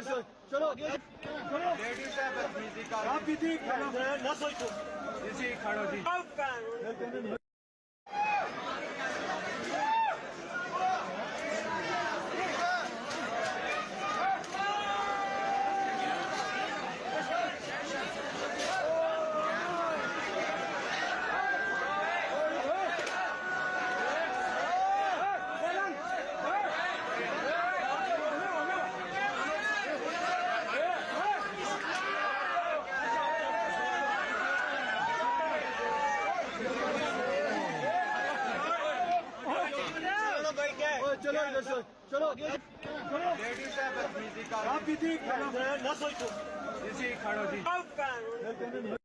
चलो चलो लेडीज है बदतमीजी कर आप भी थी ना सोचो जी खड़ो जी चलो इधर चलो लेडीज है बदतमीजी कर आप भी थी ना सोचो जी खड़ो जी